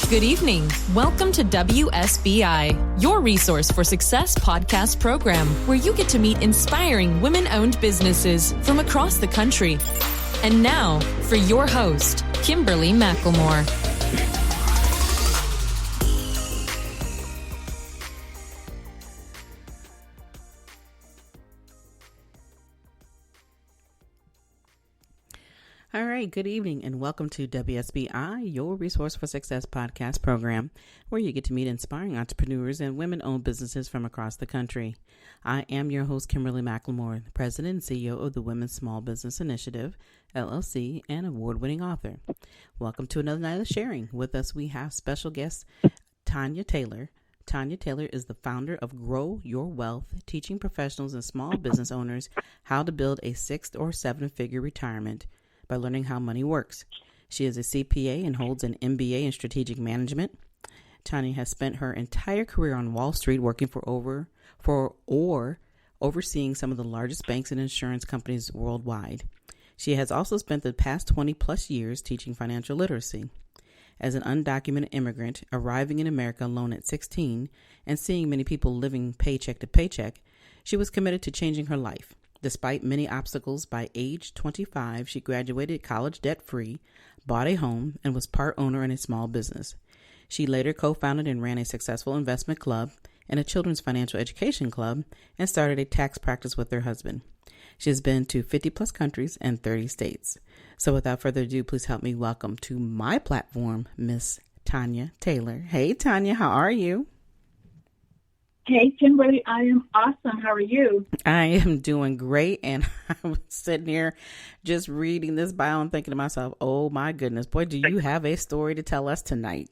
Good evening. Welcome to WSBI, your resource for success podcast program, where you get to meet inspiring women-owned businesses from across the country. And now, for your host, Kimberly Macklemore. All right, good evening and welcome to WSBI, your Resource for Success podcast program, where you get to meet inspiring entrepreneurs and women-owned businesses from across the country. I am your host, Kimberly Macklemore, President and CEO of the Women's Small Business Initiative, LLC, and award-winning author. Welcome to another night of sharing. With us, we have special guest Tanya Taylor. Tanya Taylor is the founder of Grow Your Wealth, teaching professionals and small business owners how to build a 6 or 7-figure retirement by learning how money works. She is a CPA and holds an MBA in strategic management. Tanya has spent her entire career on Wall Street working or overseeing some of the largest banks and insurance companies worldwide. She has also spent the past 20 plus years teaching financial literacy. As an undocumented immigrant arriving in America alone at 16 and seeing many people living paycheck to paycheck, she was committed to changing her life. Despite many obstacles, by age 25, she graduated college debt-free, bought a home, and was part owner in a small business. She later co-founded and ran a successful investment club and a children's financial education club and started a tax practice with her husband. She has been to 50-plus countries and 30 states. So without further ado, please help me welcome to my platform, Miss Tanya Taylor. Hey, Tanya, how are you? Hey, Kimberly, I am awesome. How are you? I am doing great, and I was sitting here just reading this bio and thinking to myself, oh my goodness, boy, do you have a story to tell us tonight?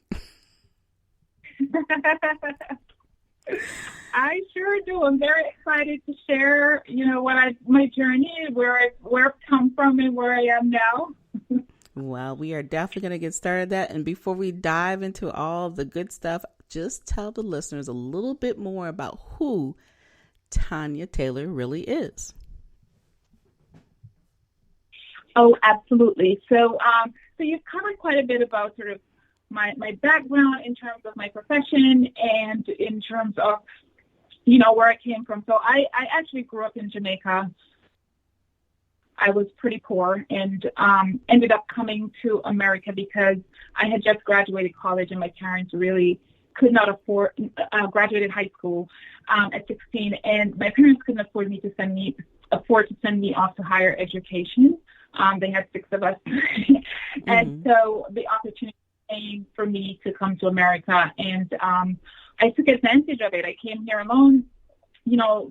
I sure do. I'm very excited to share, my journey, where I've come from and where I am now. Well, we are definitely going to get started that. And before we dive into all the good stuff, just tell the listeners a little bit more about who Tanya Taylor really is. Oh, absolutely. So you've covered quite a bit about sort of my background in terms of my profession and in terms of, where I came from. So I actually grew up in Jamaica. I was pretty poor and ended up coming to America because I had just graduated college and my parents really could not afford, graduated high school at 16, and my parents couldn't afford to send me off to higher education. They had 6 of us. And so the opportunity came for me to come to America, and I took advantage of it. I came here alone,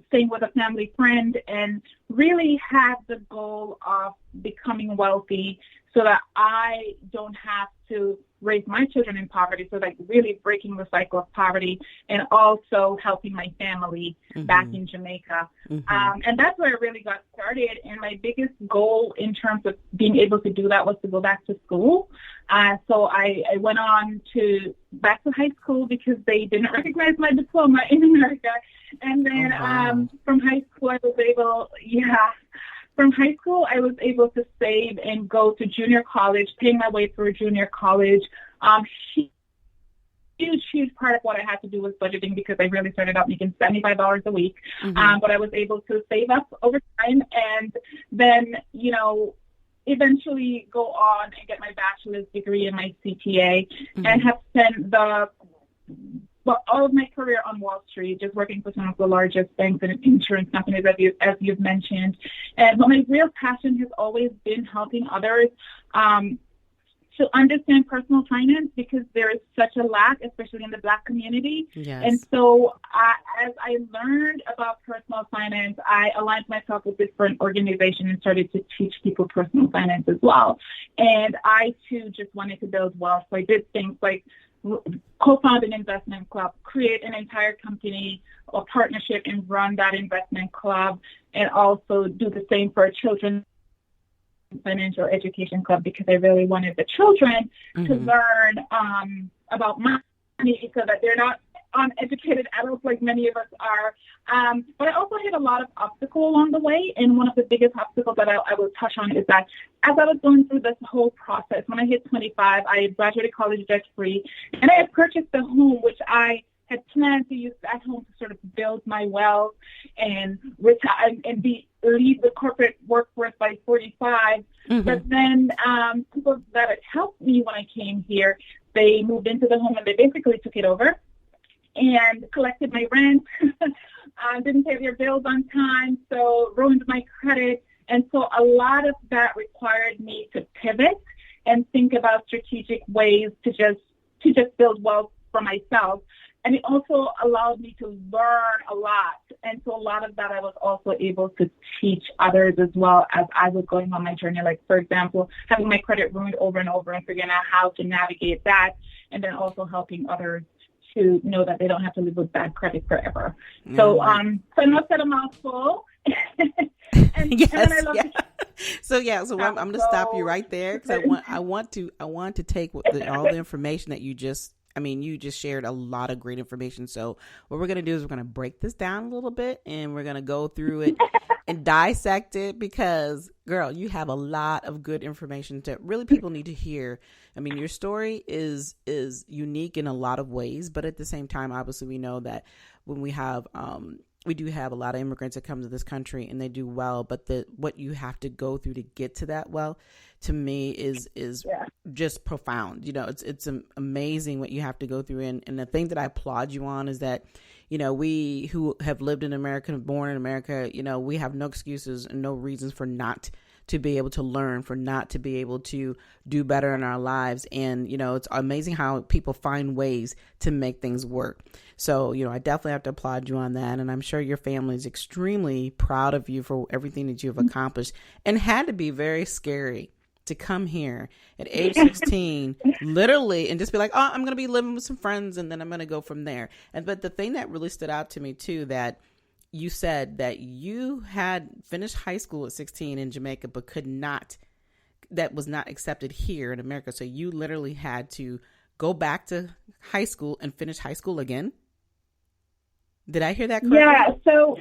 staying with a family friend, and really had the goal of becoming wealthy so that I don't have to raise my children in poverty, so like really breaking the cycle of poverty and also helping my family back in Jamaica. And that's where I really got started. And my biggest goal in terms of being able to do that was to go back to school. So I went on back to high school because they didn't recognize my diploma in America. And then from high school, I was able to save and go to junior college, paying my way through junior college. Huge part of what I had to do was budgeting because I really started out making $75 a week. But I was able to save up over time and then, eventually go on and get my bachelor's degree and my CPA and have spent all of my career on Wall Street, just working for some of the largest banks and insurance companies, as you've mentioned. But my real passion has always been helping others to understand personal finance because there is such a lack, especially in the Black community. Yes. And so as I learned about personal finance, I aligned myself with different organizations and started to teach people personal finance as well. And I, too, just wanted to build wealth. So I did things like co-found an investment club, create an entire company or partnership and run that investment club, and also do the same for children's financial education club because I really wanted the children to learn about money so that they're not uneducated adults like many of us are, But I also hit a lot of obstacles along the way. And one of the biggest obstacles that I will touch on is that as I was going through this whole process, when I hit 25, I graduated college debt-free, and I had purchased a home, which I had planned to use that home to sort of build my wealth and retire and leave the corporate workforce by 45. Mm-hmm. But then people that had helped me when I came here, they moved into the home and they basically took it over and collected my rent, didn't pay their bills on time, so ruined my credit. And so a lot of that required me to pivot and think about strategic ways to just build wealth for myself. And it also allowed me to learn a lot. And so a lot of that I was also able to teach others as well as I was going on my journey. Like, for example, having my credit ruined over and over and figuring out how to navigate that, and then also helping others to know that they don't have to live with bad credit forever. So, so I must have a mouthful. and So I'm going to stop you right there because I want to take all the information that you just shared, a lot of great information. So what we're going to do is we're going to break this down a little bit and we're going to go through it and dissect it because, girl, you have a lot of good information that really people need to hear. I mean, your story is unique in a lot of ways, but at the same time, obviously, we know that when we do have a lot of immigrants that come to this country and they do well, but what you have to go through to get to that well, to me is just profound. You know, it's amazing what you have to go through. And the thing that I applaud you on is that, you know, we who have lived in America and born in America, you know, we have no excuses and no reasons for not to be able to learn, for not to be able to do better in our lives. And, you know, it's amazing how people find ways to make things work. So, you know, I definitely have to applaud you on that. And I'm sure your family is extremely proud of you for everything that you've accomplished, and had to be very scary to come here at age 16, literally, and just be like, oh, I'm going to be living with some friends and then I'm going to go from there. But the thing that really stood out to me too, that you said that you had finished high school at 16 in Jamaica, but that was not accepted here in America. So you literally had to go back to high school and finish high school again. Did I hear that correctly? Yeah, so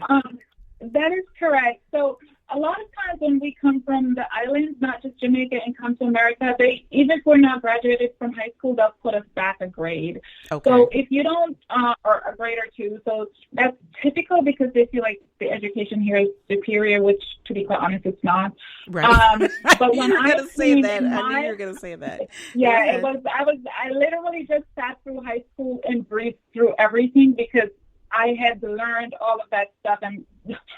that is correct. So a lot of times when we come from the islands, not just Jamaica, and come to America, even if we're not graduated from high school, they'll put us back a grade. Okay. So if you don't, or a grade or two, so that's typical because they feel like the education here is superior, which, to be quite honest, it's not. Right. But when I knew you were going to say that. Yeah, I literally just sat through high school and breezed through everything because I had learned all of that stuff and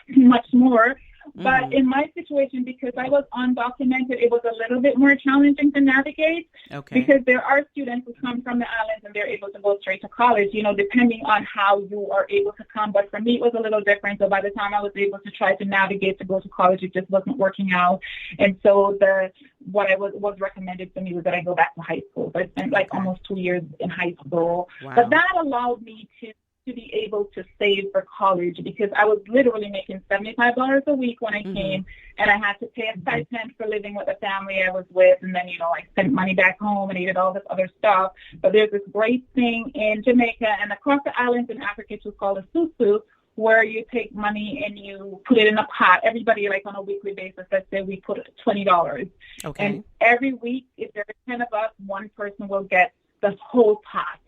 much more. But in my situation, because I was undocumented, it was a little bit more challenging to navigate. Okay. Because there are students who come from the islands and they're able to go straight to college, you know, depending on how you are able to come. But for me, it was a little different. So by the time I was able to try to navigate to go to college, it just wasn't working out. And so what was recommended to me was that I go back to high school. So I spent almost 2 years in high school. Wow. But that allowed me to be able to save for college because I was literally making $75 a week when I came, and I had to pay a stipend for living with the family I was with, and then, you know, I sent money back home and I did all this other stuff. But there's this great thing in Jamaica and across the islands in Africa, it's called a susu, where you take money and you put it in a pot. Everybody, like on a weekly basis, let's say we put $20. Okay. And every week, if there's 10 of us, one person will get the whole pot.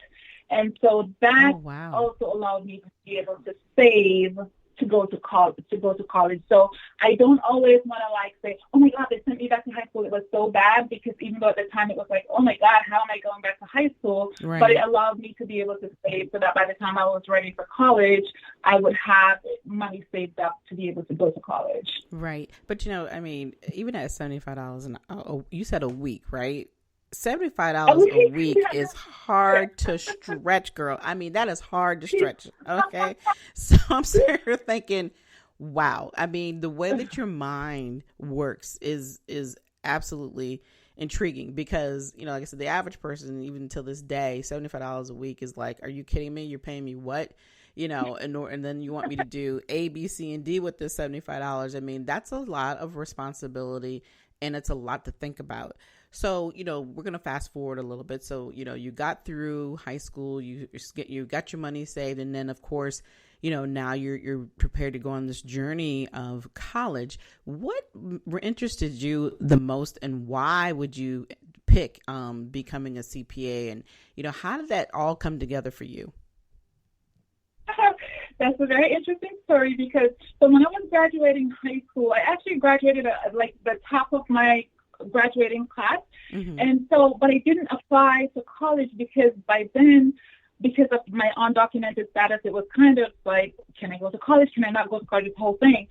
And so that also allowed me to be able to save to go to college. So I don't always want to say, oh my God, they sent me back to high school. It was so bad, because even though at the time it was like, oh my God, how am I going back to high school? Right. But it allowed me to be able to save so that by the time I was ready for college, I would have money saved up to be able to go to college. Right. But, you know, I mean, even at $75 you said a week, right? $75 a week is hard to stretch, girl. I mean, that is hard to stretch. Okay. So I'm sitting here thinking, wow. I mean, the way that your mind works is absolutely intriguing because, you know, like I said, the average person, even till this day, $75 a week is like, are you kidding me? You're paying me what? You know, and then you want me to do A, B, C, and D with this $75. I mean, that's a lot of responsibility and it's a lot to think about. So, you know, we're going to fast forward a little bit. So, you know, you got through high school, you got your money saved. And then, of course, now you're prepared to go on this journey of college. What interested you the most, and why would you pick becoming a CPA? And, how did that all come together for you? That's a very interesting story because when I was graduating high school, I actually graduated at the top of my graduating class. Mm-hmm. And so, but I didn't apply to college because by then, because of my undocumented status, it was kind of like, can I go to college? Can I not go to college? This whole thing.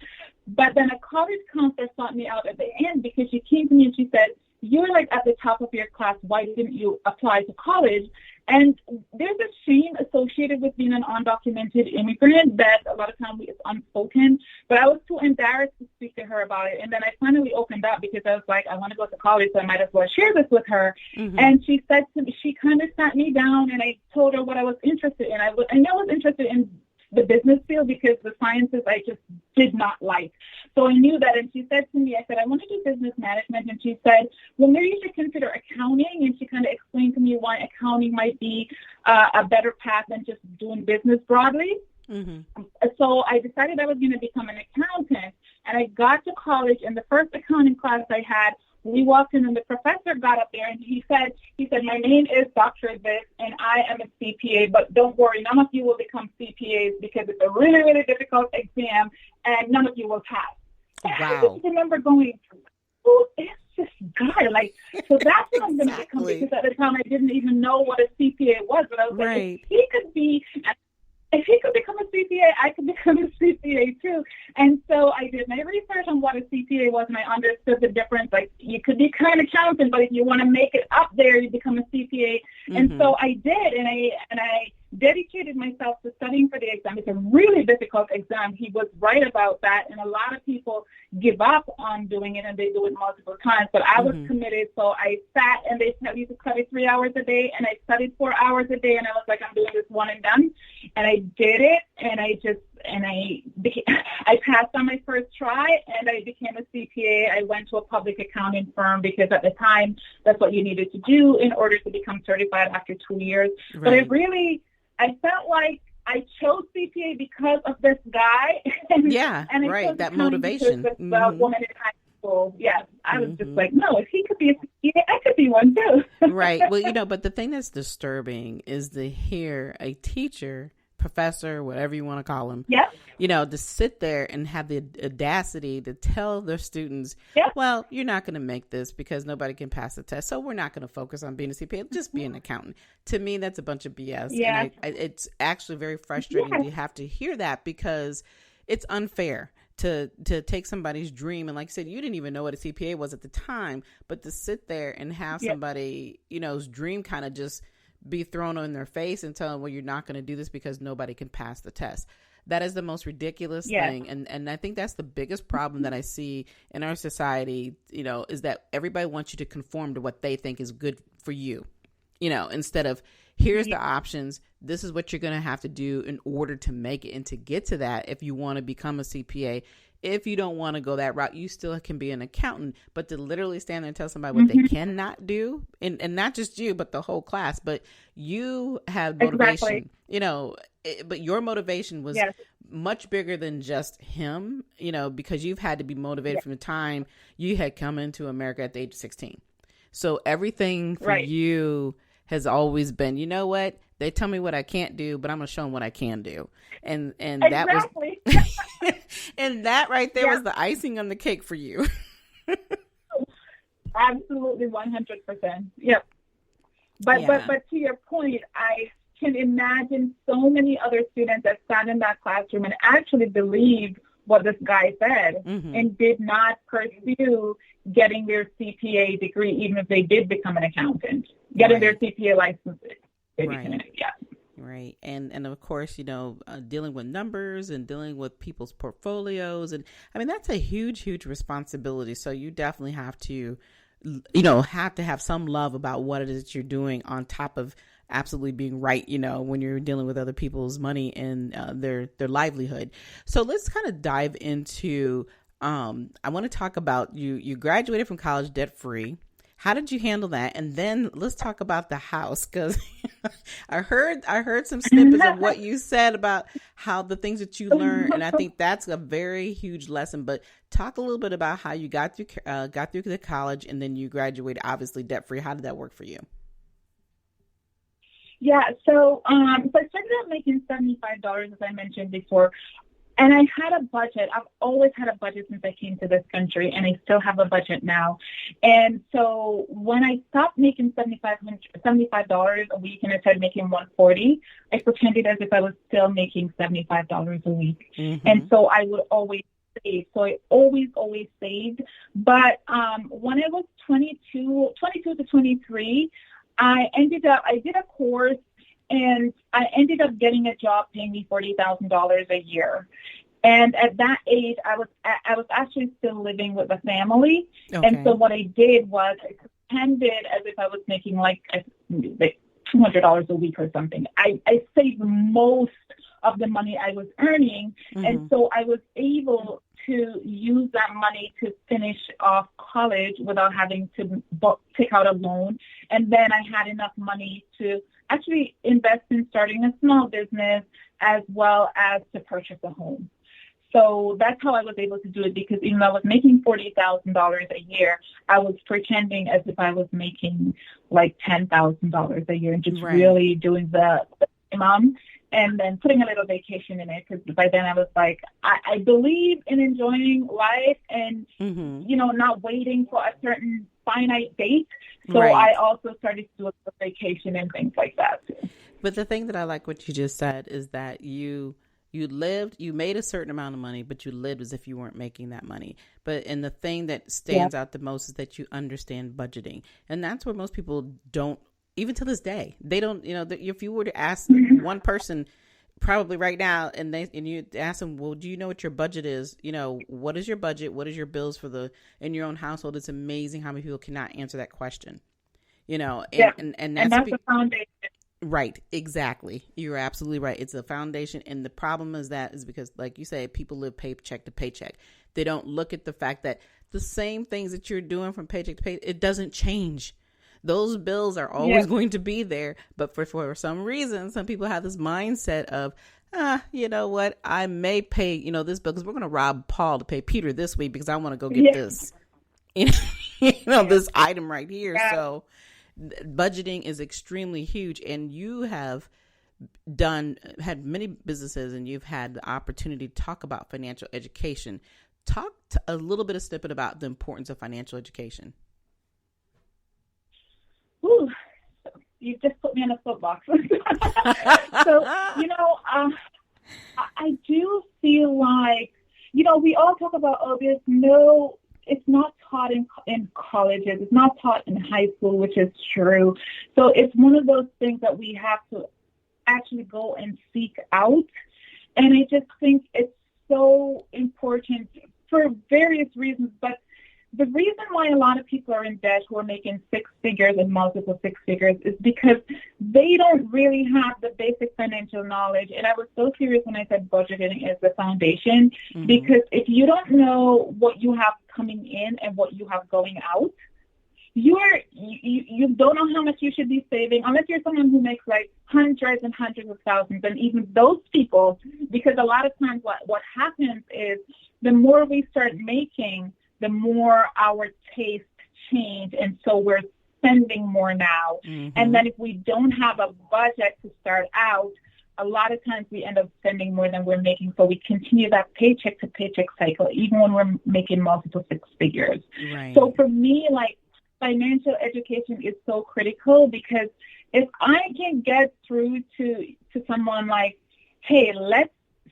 But then a college counselor sought me out at the end because she came to me and she said, you're like at the top of your class. Why didn't you apply to college? And there's a shame associated with being an undocumented immigrant that a lot of times it's unspoken. But I was too embarrassed to speak to her about it. And then I finally opened up because I was like, I want to go to college, so I might as well share this with her. Mm-hmm. And she said to me, she kind of sat me down and I told her what I was interested in. I was interested in the business field because the sciences I just did not like. So I knew that. And she said to me, I said, I want to do business management. And she said, well, maybe you should consider accounting. And she kind of explained to me why accounting might be a better path than just doing business broadly. Mm-hmm. So I decided I was going to become an accountant. And I got to college, and the first accounting class I had, we walked in and the professor got up there and he said, my name is Dr. This and I am a CPA, but don't worry, none of you will become CPAs because it's a really, really difficult exam and none of you will pass. Wow. I just remember going, who is this guy? So that's what I'm going to become, because at the time I didn't even know what a CPA was, but I was like, if he could become a CPA, I could become a CPA too. And so I did my research on what a CPA was, and I understood the difference. Like, you could be kind of accountant, but if you want to make it up there, you become a CPA. Mm-hmm. And so I did, and I dedicated myself to studying for the exam. It's a really difficult exam. He was right about that, and a lot of people give up on doing it, and they do it multiple times. But I was committed, so I sat, and they tell you to study 3 hours a day, and I studied 4 hours a day, and I was like, I'm doing this one and done. And I did it, and I passed on my first try, and I became a CPA. I went to a public accounting firm because at the time, that's what you needed to do in order to become certified after 2 years. Right. But I felt like I chose CPA because of this guy. And right. That motivation. This woman in high school. Yes. I was just like, no, if he could be a CPA, I could be one too. Right. Well, but the thing that's disturbing is to hear a teacher, professor, whatever you want to call him, to sit there and have the audacity to tell their students, well, you're not going to make this because nobody can pass the test, so we're not going to focus on being a CPA, just be an accountant. To me, that's a bunch of BS. Yeah. And it's actually very frustrating to have to hear that, because it's unfair to take somebody's dream. And like I said, you didn't even know what a CPA was at the time, but to sit there and have somebody, whose dream kind of just be thrown in their face and tell them, well, you're not going to do this because nobody can pass the test. That is the most ridiculous thing. And I think that's the biggest problem that I see in our society, is that everybody wants you to conform to what they think is good for you, instead of here's the options. This is what you're going to have to do in order to make it and to get to that. If you want to become a CPA, if you don't want to go that route, you still can be an accountant. But to literally stand there and tell somebody what they cannot do, and not just you, but the whole class, but you have motivation, but your motivation was much bigger than just him, because you've had to be motivated from the time you had come into America at the age of 16. So everything for you has always been, you know what? They tell me what I can't do, but I'm going to show them what I can do. And that was, and that right there was the icing on the cake for you. Absolutely. 100%. Yep. But to your point, I can imagine so many other students that sat in that classroom and actually believed what this guy said and did not pursue getting their CPA degree, even if they did become an accountant, getting their CPA license. Right. And of course, dealing with numbers and dealing with people's portfolios. And I mean, that's a huge responsibility. So you definitely have to, have some love about what it is that you're doing on top of absolutely being right, when you're dealing with other people's money and their livelihood. So let's kind of dive into, I want to talk about you graduated from college debt free. How did you handle that? And then let's talk about the house, because I heard some snippets of what you said about how the things that you learned, and I think that's a very huge lesson. But talk a little bit about how you got through the college, and then you graduated, obviously debt free. How did that work for you? Yeah, so I started out making $75, as I mentioned before. And I had a budget. I've always had a budget since I came to this country, and I still have a budget now. And so when I stopped making $75 a week and I started making $140, I pretended as if I was still making $75 a week. Mm-hmm. And so I would always save. So I always saved. But when I was 22 to 23, I did a course, and I ended up getting a job paying me $40,000 a year. And at that age, I was actually still living with a family. Okay. And so what I did was I pretended as if I was making like $200 a week or something. I saved most of the money I was earning. Mm-hmm. And so I was able to use that money to finish off college without having to take out a loan. And then I had enough money to actually invest in starting a small business as well as to purchase a home. So that's how I was able to do it, because even though I was making $40,000 a year, I was pretending as if I was making like $10,000 a year, and just really doing the minimum, and then putting a little vacation in it, because by then I was like, I believe in enjoying life and, not waiting for a certain finite date. So I also started to do a vacation and things like that too. But the thing that I like what you just said is that you made a certain amount of money, but you lived as if you weren't making that money. And the thing that stands out the most is that you understand budgeting. And that's where most people don't, even to this day, they don't, if you were to ask one person probably right now, and you ask them, well, do you know what your budget is? What is your budget? What is your bills in your own household? It's amazing how many people cannot answer that question, and that's the foundation. Right. Exactly. You're absolutely right. It's a foundation. And the problem is because, like you say, people live paycheck to paycheck. They don't look at the fact that the same things that you're doing from paycheck to paycheck, it doesn't change. Those bills are always going to be there. But for some reason, some people have this mindset of, you know what, I may pay, this bill because we're going to rob Paul to pay Peter this week because I want to go get this, this item right here. Yeah. So budgeting is extremely huge, and you have had many businesses, and you've had the opportunity to talk about financial education. Talk a little bit of snippet about the importance of financial education. Ooh, you just put me in a soapbox. So, I do feel like, we all talk about, it's not taught in colleges. It's not taught in high school, which is true. So it's one of those things that we have to actually go and seek out. And I just think it's so important for various reasons. But the reason why a lot of people are in debt who are making six figures and multiple six figures is because they don't really have the basic financial knowledge. And I was so serious when I said budgeting is the foundation, because if you don't know what you have coming in and what you have going out, you don't know how much you should be saving unless you're someone who makes like hundreds and hundreds of thousands. And even those people, because a lot of times what happens is the more we start making, the more our tastes change, and so we're spending more now. And then if we don't have a budget to start out, a lot of times we end up spending more than we're making, so we continue that paycheck to paycheck cycle, even when we're making multiple six figures. Right. So for me, like, financial education is so critical, because if I can get through to someone like, hey, let's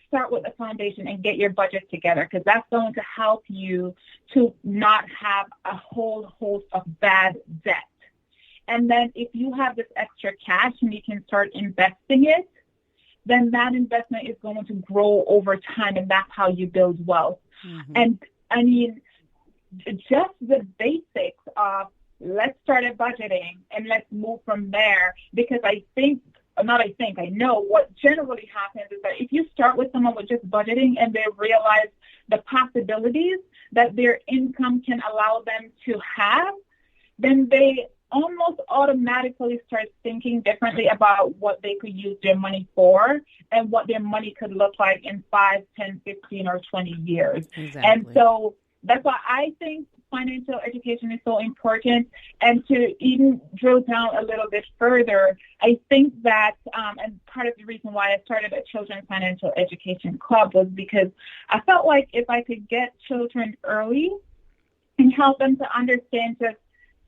start with the foundation and get your budget together, because that's going to help you to not have a whole host of bad debt. And then if you have this extra cash and you can start investing it, then that investment is going to grow over time, and that's how you build wealth. And I mean, just the basics of let's start at budgeting and let's move from there, because I know what generally happens is that if you start with someone with just budgeting and they realize the possibilities that their income can allow them to have, then they almost automatically start thinking differently about what they could use their money for and what their money could look like in 5, 10, 15, or 20 years. Exactly. And so that's why I think financial education is so important. And to even drill down a little bit further, I think that, and part of the reason why I started a children's financial education club was because I felt like if I could get children early and help them to understand just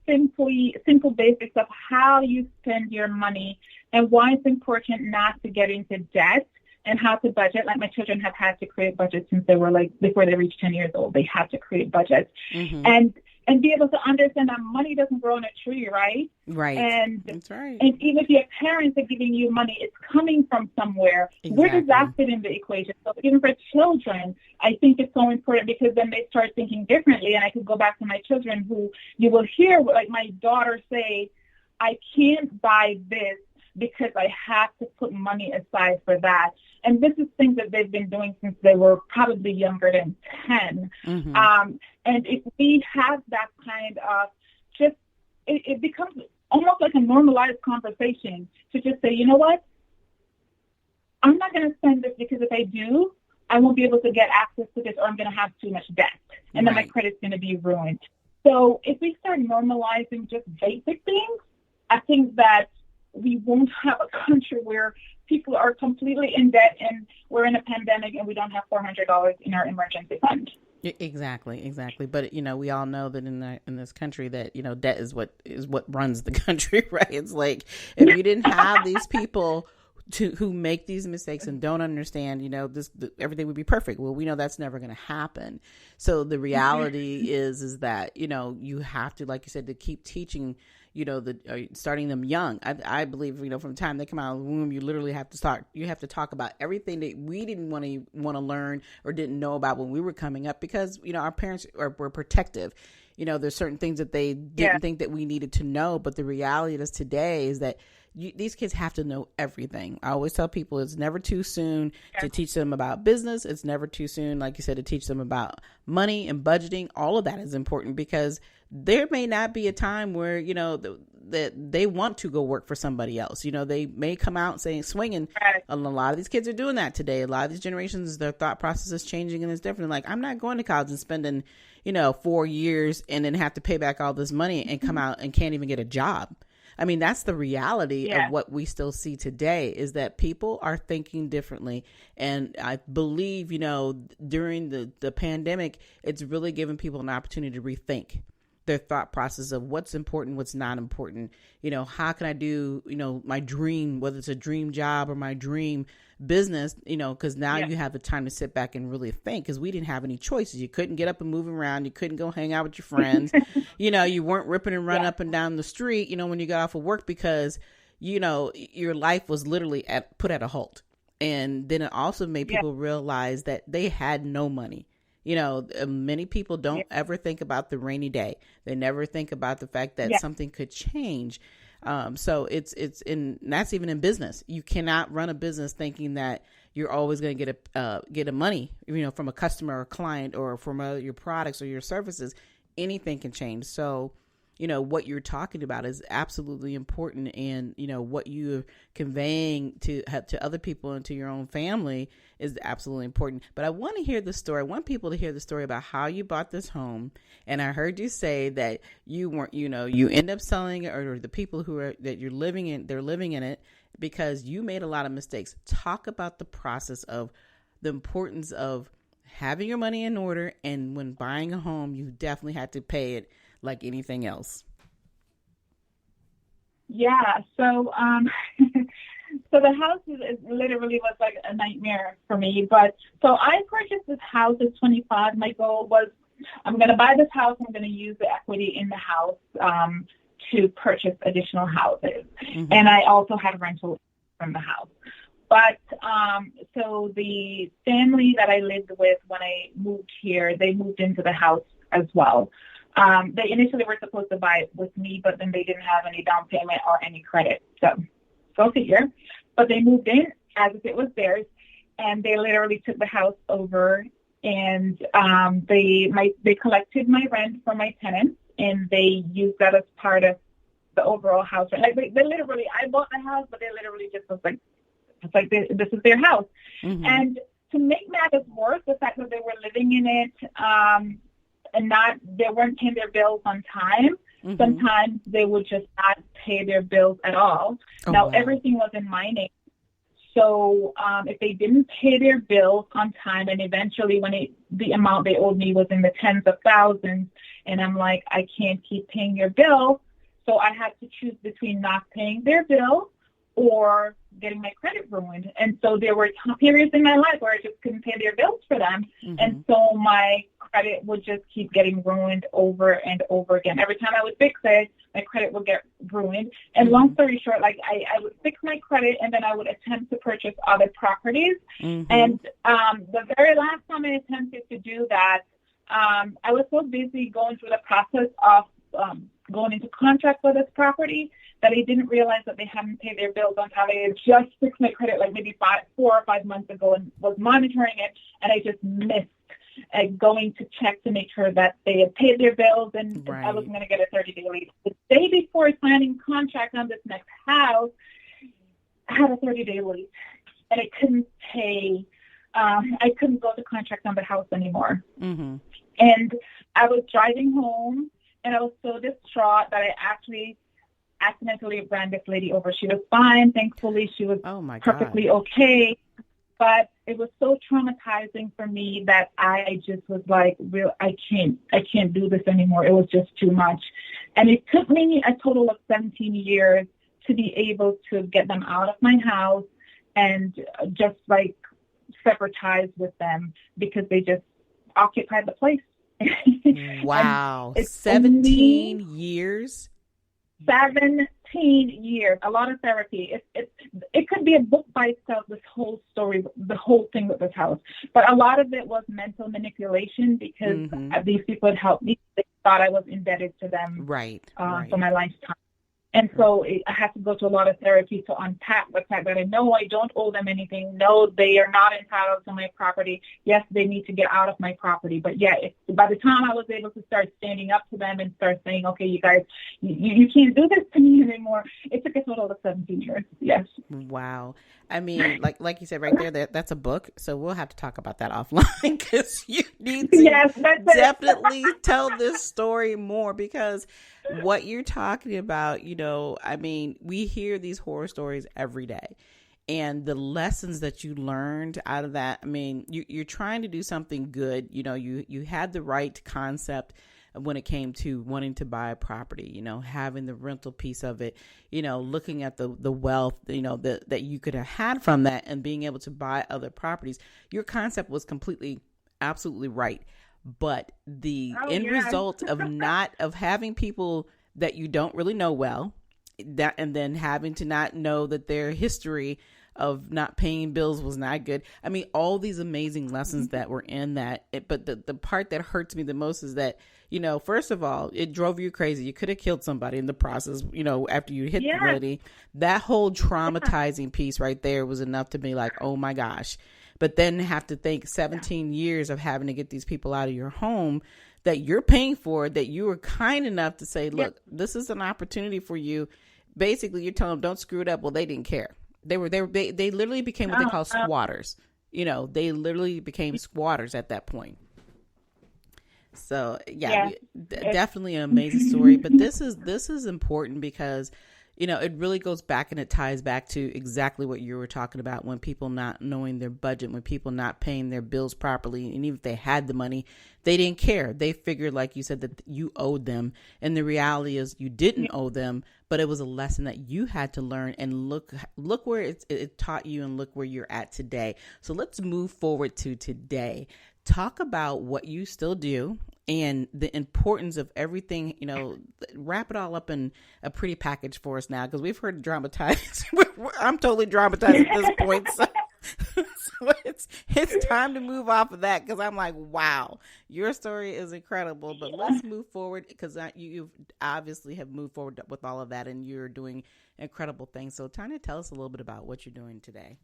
simple basics of how you spend your money and why it's important not to get into debt and how to budget. Like my children have had to create budgets since they were before they reached 10 years old, they have to create budgets and be able to understand that money doesn't grow on a tree, right? Right. And that's right. And even if your parents are giving you money, it's coming from somewhere. Exactly. Where does that fit in the equation? So even for children, I think it's so important because then they start thinking differently. And I could go back to my children who you will hear, like my daughter say, I can't buy this because I have to put money aside for that. And this is things that they've been doing since they were probably younger than 10. And if we have that kind of just, it becomes almost like a normalized conversation to just say, you know what? I'm not going to spend this because if I do, I won't be able to get access to this or I'm going to have too much debt. And then my credit's going to be ruined. So if we start normalizing just basic things, I think that we won't have a country where people are completely in debt and we're in a pandemic and we don't have $400 in our emergency fund. Exactly. But, we all know that in this country that, debt is what runs the country, right? It's like if you didn't have these people who make these mistakes and don't understand, everything would be perfect. Well, we know that's never going to happen. So the reality is that, you have to, like you said, to keep teaching, starting them young. I believe, from the time they come out of the womb, you literally have to talk about everything that we didn't want to learn or didn't know about when we were coming up because, our parents were protective. There's certain things that they didn't think that we needed to know. But the reality is today is that these kids have to know everything. I always tell people it's never too soon to teach them about business. It's never too soon, like you said, to teach them about money and budgeting. All of that is important because there may not be a time where, that they want to go work for somebody else. They may come out saying swinging. And a lot of these kids are doing that today. A lot of these generations, their thought process is changing and it's different. Like, I'm not going to college and spending, 4 years and then have to pay back all this money and come out and can't even get a job. I mean, that's the reality of what we still see today is that people are thinking differently. And I believe, during the pandemic, it's really given people an opportunity to rethink their thought process of what's important, what's not important. How can I do, my dream, whether it's a dream job or my dream business, because now you have the time to sit back and really think because we didn't have any choices. You couldn't get up and move around. You couldn't go hang out with your friends. You weren't ripping and running up and down the street, when you got off of work because, your life was literally put at a halt. And then it also made people realize that they had no money. Many people don't ever think about the rainy day. They never think about the fact that something could change. So and that's even in business. You cannot run a business thinking that you're always going to get a money, from a customer or client or from your products or your services. Anything can change. So, what you're talking about is absolutely important. And, what you're conveying to other people and to your own family is absolutely important. But I want to hear the story. I want people to hear the story about how you bought this home. And I heard you say that you weren't, you end up selling it or the people that you're living in, they're living in it because you made a lot of mistakes. Talk about the process of the importance of having your money in order. And when buying a home, you definitely had to pay it like anything else. Yeah. So, so the house literally was like a nightmare for me. But so I purchased this house at 25. My goal was I'm going to buy this house. I'm going to use the equity in the house to purchase additional houses. And I also had rental from the house. But so the family that I lived with when I moved here, they moved into the house as well. They initially were supposed to buy it with me, but then they didn't have any down payment or any credit. So go figure. But they moved in as if it was theirs, and they literally took the house over, and they collected my rent from my tenants, and they used that as part of the overall house. Like they literally, I bought the house, but they literally just was like, it's like this is their house. Mm-hmm. And to make matters worse, the fact that they were living in it and they weren't paying their bills on time. Mm-hmm. Sometimes they would just not pay their bills at all. Oh, now, wow. everything was in my name. So if they didn't pay their bills on time, and eventually when the amount they owed me was in the tens of thousands, and I'm like, I can't keep paying your bill. So I had to choose between not paying their bill or getting my credit ruined. And so there were periods in my life where I just couldn't pay their bills for them. Mm-hmm. And so my credit would just keep getting ruined over and over again. Every time I would fix it, my credit would get ruined. And long story short, like I would fix my credit and then I would attempt to purchase other properties. Mm-hmm. And the very last time I attempted to do that, I was so busy going through the process of going into contract for this property that I didn't realize that they hadn't paid their bills on time. I had just fixed my credit like maybe 4 or 5 months ago and was monitoring it, and I just missed going to check to make sure that they had paid their bills, and I wasn't going to get a 30-day lease. The day before signing contract on this next house, I had a 30-day lease, and I couldn't pay. I couldn't go to contract on the house anymore. Mm-hmm. And I was driving home, and I was so distraught that I actually accidentally ran this lady over. She was fine. Thankfully, she was perfectly okay. But it was so traumatizing for me that I just was like, I can't do this anymore. It was just too much. And it took me a total of 17 years to be able to get them out of my house and just like sever ties with them because they just occupied the place. Wow. 17 years? 17 years, a lot of therapy. It could be a book by itself, this whole story, the whole thing with this house. But a lot of it was mental manipulation because these people had helped me. They thought I was indebted to them for my lifetime. And so I had to go to a lot of therapy to unpack the fact that I don't owe them anything. No, they are not entitled to my property. Yes, they need to get out of my property. But yeah, by the time I was able to start standing up to them and start saying, okay, you guys, you can't do this to me anymore, it took a total of 17 years. Yes. Wow. I mean, like you said right there, that's a book. So we'll have to talk about that offline because you need to definitely tell this story more because what you're talking about, I mean, we hear these horror stories every day. And the lessons that you learned out of that, I mean, you're trying to do something good. You had the right concept when it came to wanting to buy a property, having the rental piece of it, looking at the wealth, that you could have had from that and being able to buy other properties. Your concept was absolutely right. But the end result of having people that you don't really know well, and then having to not know that their history of not paying bills was not good. I mean, all these amazing lessons that were in that. But the part that hurts me the most is that, first of all, it drove you crazy. You could have killed somebody in the process, after you hit the lady. That whole traumatizing piece right there was enough to be like, oh my gosh. But then have to think 17 years of having to get these people out of your home that you're paying for, that you were kind enough to say, look, this is an opportunity for you. Basically, you're telling them, don't screw it up. Well, they didn't care. They literally became what they call squatters. They literally became squatters at that point. So, definitely an amazing story. But this is important because it really goes back and it ties back to exactly what you were talking about when people not knowing their budget, when people not paying their bills properly. And even if they had the money, they didn't care. They figured, like you said, that you owed them. And the reality is you didn't owe them, but it was a lesson that you had to learn and look where it taught you and look where you're at today. So let's move forward to today. Talk about what you still do and the importance of everything, wrap it all up in a pretty package for us now, because we've heard dramatized. I'm totally dramatized at this point. So it's time to move off of that because I'm like, wow, your story is incredible. But let's move forward because you obviously have moved forward with all of that and you're doing incredible things. So Tanya, tell us a little bit about what you're doing today.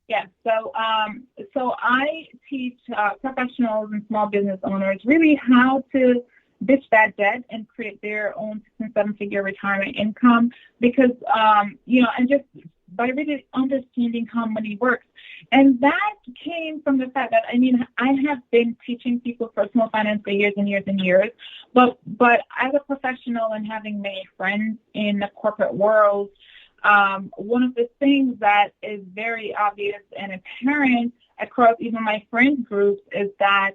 Yeah, so I teach professionals and small business owners really how to ditch that debt and create their own 6 and 7-figure retirement income because, and just by really understanding how money works. And that came from the fact that, I have been teaching people personal finance for years and years and years, but as a professional and having many friends in the corporate world, one of the things that is very obvious and apparent across even my friend groups is that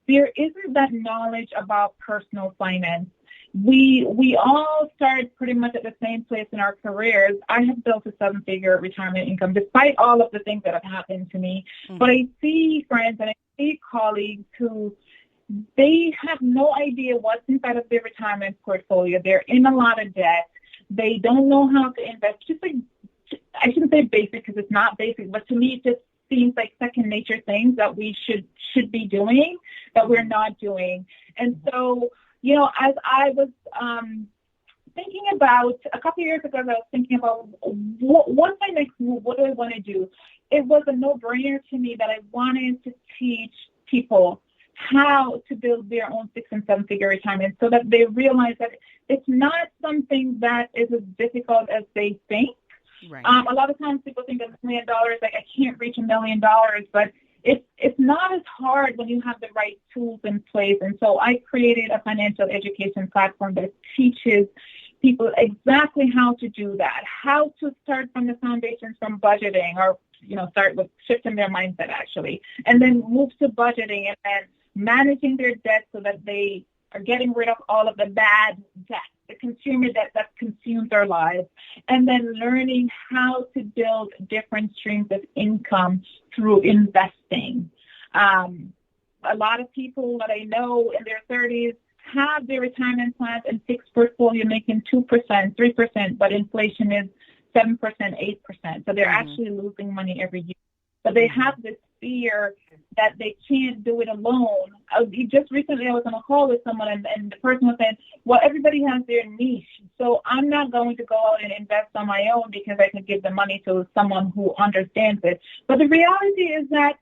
there isn't that knowledge about personal finance. We all start pretty much at the same place in our careers. I have built a 7-figure retirement income despite all of the things that have happened to me. Mm-hmm. But I see friends and I see colleagues who they have no idea what's inside of their retirement portfolio. They're in a lot of debt. They don't know how to invest. Just like, I shouldn't say basic because it's not basic, but to me it just seems like second nature things that we should be doing that we're not doing. And so, as I was thinking about a couple of years ago, I was thinking about what's my next move? What do I want to do? It was a no-brainer to me that I wanted to teach people how to build their own 6 and 7-figure retirement so that they realize that it's not something that is as difficult as they think. Right. A lot of times people think of $1 million, like I can't reach $1 million, but it's not as hard when you have the right tools in place. And so I created a financial education platform that teaches people exactly how to do that, how to start from the foundations from budgeting or, start with shifting their mindset actually, and then move to budgeting and then managing their debt so that they are getting rid of all of the bad debt, the consumer debt that consumes our lives, and then learning how to build different streams of income through investing. A lot of people that I know in their 30s have their retirement plans and fixed portfolio making 2%, 3%, but inflation is 7%, 8%. So they're actually losing money every year. But they have this fear that they can't do it alone. Just recently I was on a call with someone and the person was saying, well, everybody has their niche. So I'm not going to go out and invest on my own because I can give the money to someone who understands it. But the reality is that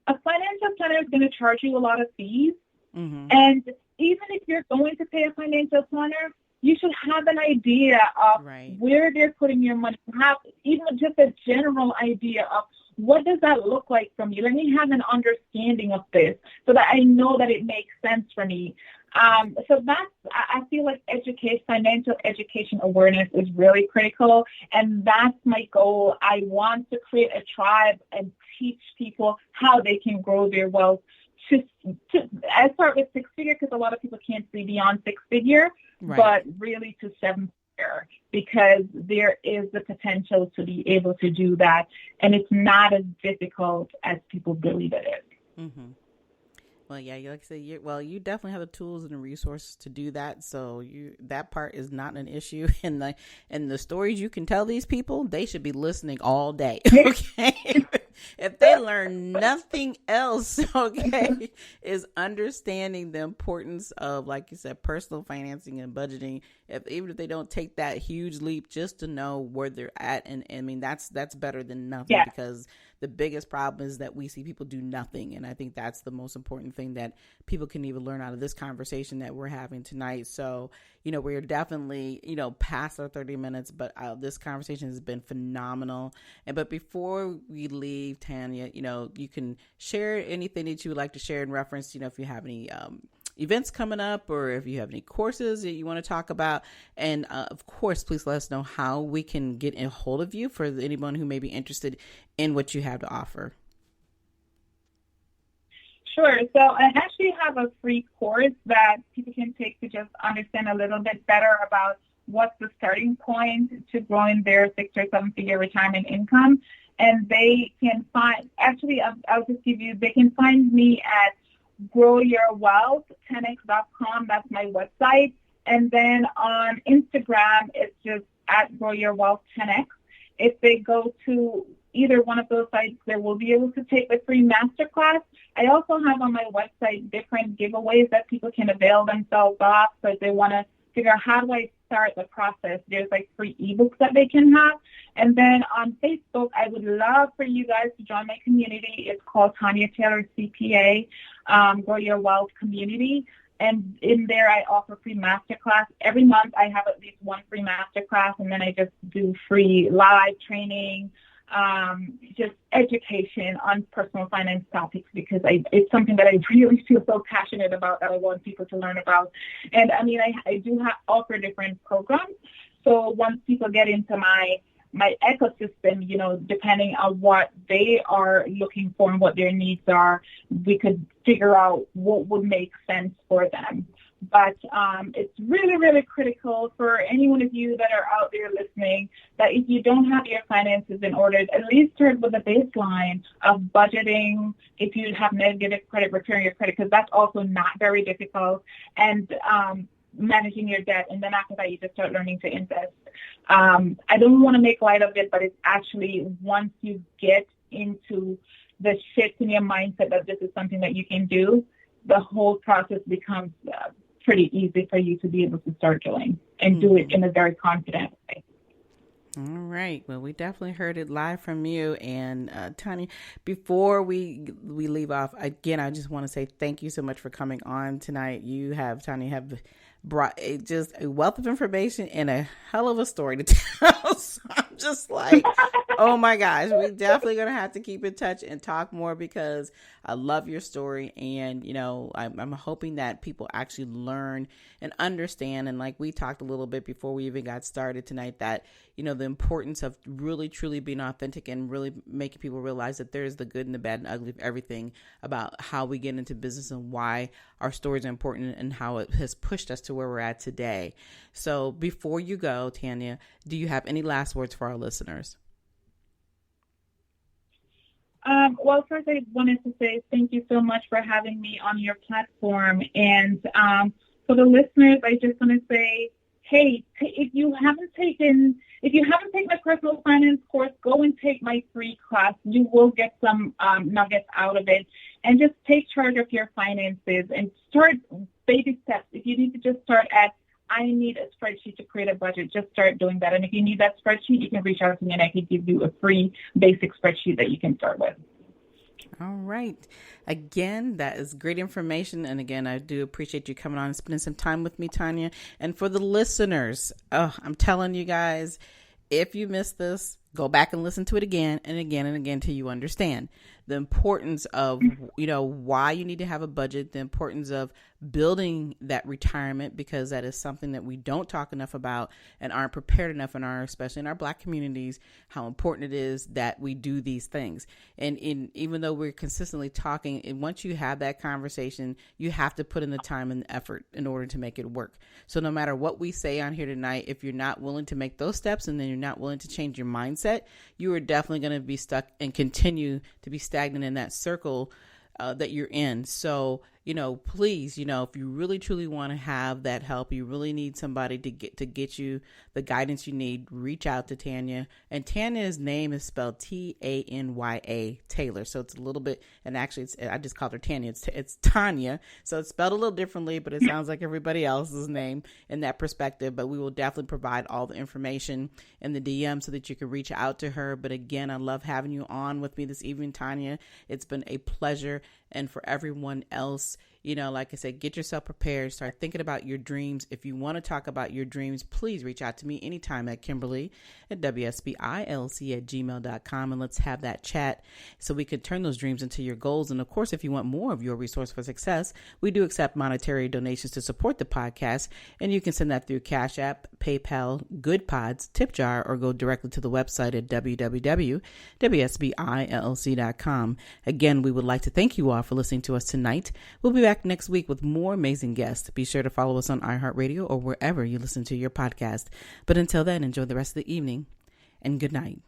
a financial planner is going to charge you a lot of fees. Mm-hmm. And even if you're going to pay a financial planner, you should have an idea of where they're putting your money, perhaps even just a general idea of what does that look like from you? Let me have an understanding of this so that I know that it makes sense for me. So I feel like financial education awareness is really critical, and that's my goal. I want to create a tribe and teach people how they can grow their wealth. I start with 6-figure because a lot of people can't see beyond 6-figure, but really to 7-figure because there is the potential to be able to do that, and it's not as difficult as people believe it is. Mm-hmm. Well, yeah, like I said, you definitely have the tools and the resources to do that. So that part is not an issue. And the stories you can tell these people, they should be listening all day. Okay. If they learn nothing else, okay, is understanding the importance of, like you said, personal financing and budgeting. Even if they don't take that huge leap, just to know where they're at. And I mean, that's better than nothing because the biggest problem is that we see people do nothing. And I think that's the most important thing that people can even learn out of this conversation that we're having tonight. So, we're definitely, past our 30 minutes, but this conversation has been phenomenal. But before we leave, Tanya, you can share anything that you would like to share in reference, if you have any events coming up or if you have any courses that you want to talk about. And of course, please let us know how we can get a hold of you for anyone who may be interested in what you have to offer. Sure. So I actually have a free course that people can take to just understand a little bit better about what's the starting point to growing their 6 or 7-figure retirement income. And they can find, I'll just give you, they can find me at growyourwealth10x.com. That's my website. And then on Instagram, it's just at growyourwealth10x. If they go to either one of those sites, they will be able to take a free masterclass. I also have on my website different giveaways that people can avail themselves of. So if they want to figure out how do I start the process, there's like free ebooks that they can have. And then on Facebook, I would love for you guys to join my community. It's called Tanya Taylor CPA, Grow Your Wealth Community. And in there, I offer free masterclass. Every month, I have at least one free masterclass, and then I just do free live training, just education on personal finance topics, because it's something that I really feel so passionate about that I want people to learn about. And I mean, I do offer different programs. So once people get into my ecosystem, you know, depending on what they are looking for and what their needs are, we could figure out what would make sense for them. But it's really, really critical for any one of you that are out there listening that if you don't have your finances in order, at least start with a baseline of budgeting. If you have negative credit, return your credit, because that's also not very difficult. And managing your debt, and then after that you just start learning to invest. I don't want to make light of it, but it's actually, once you get into the shift in your mindset that this is something that you can do, the whole process becomes pretty easy for you to be able to start doing and do it in a very confident way. All right. Well, we definitely heard it live from you. And Tanya, before we leave off, again, I just want to say thank you so much for coming on tonight. Tanya, have brought just a wealth of information and a hell of a story to tell. So I'm just like, oh my gosh, we're definitely going to have to keep in touch and talk more, because I love your story. And, you know, I'm hoping that people actually learn and understand. And like we talked a little bit before we even got started tonight, that, you know, the importance of really, truly being authentic and really making people realize that there's the good and the bad and ugly of everything about how we get into business and why our stories are important and how it has pushed us to where we're at today. So before you go, Tanya, do you have any last words for our listeners? Well, first I wanted to say thank you so much for having me on your platform. And for the listeners, I just want to say, hey, if you haven't taken a personal finance course, go and take my free class. You will get some nuggets out of it. And just take charge of your finances and start baby steps. If you need to just start at, I need a spreadsheet to create a budget, just start doing that. And if you need that spreadsheet, you can reach out to me and I can give you a free basic spreadsheet that you can start with. All right. Again, that is great information. And again, I do appreciate you coming on and spending some time with me, Tanya. And for the listeners, I'm telling you guys, if you missed this, go back and listen to it again and again and again till you understand the importance of, you know, why you need to have a budget, the importance of building that retirement, because that is something that we don't talk enough about and aren't prepared enough especially in our Black communities, how important it is that we do these things. And even though we're consistently talking, and once you have that conversation, you have to put in the time and the effort in order to make it work. So no matter what we say on here tonight, if you're not willing to make those steps and then you're not willing to change your mindset, you are definitely going to be stuck and continue to be stagnant in that circle that you're in. So, you know, please, you know, if you really truly want to have that help, you really need somebody to get you the guidance you need, reach out to Tanya. And Tanya's name is spelled Tanya Taylor. So it's a little bit, and actually I just called her Tanya. It's Tanya. So it's spelled a little differently, but it sounds like everybody else's name in that perspective. But we will definitely provide all the information in the DM so that you can reach out to her. But again, I love having you on with me this evening, Tanya. It's been a pleasure. And for everyone else, you know, like I said, get yourself prepared. Start thinking about your dreams. If you want to talk about your dreams, please reach out to me anytime at Kimberly at WSBILC@gmail.com, and let's have that chat so we can turn those dreams into your goals. And of course, if you want more of your resource for success, we do accept monetary donations to support the podcast, and you can send that through Cash App, PayPal, Good Pods, Tip Jar, or go directly to the website at www.WSBILC.com. Again, we would like to thank you all for listening to us tonight. We'll be back next week with more amazing guests. Be sure to follow us on iHeartRadio or wherever you listen to your podcast. But until then, enjoy the rest of the evening and good night.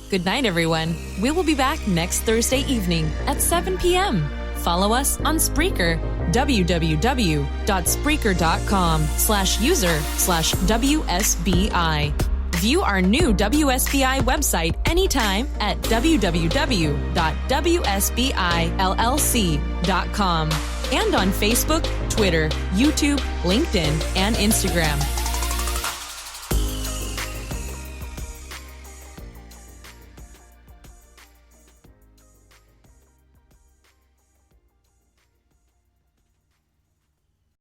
Good night, everyone. We will be back next Thursday evening at 7 p.m. Follow us on Spreaker, www.spreaker.com/user/WSBI. View our new WSBI website anytime at www.wsbillc.com and on Facebook, Twitter, YouTube, LinkedIn, and Instagram.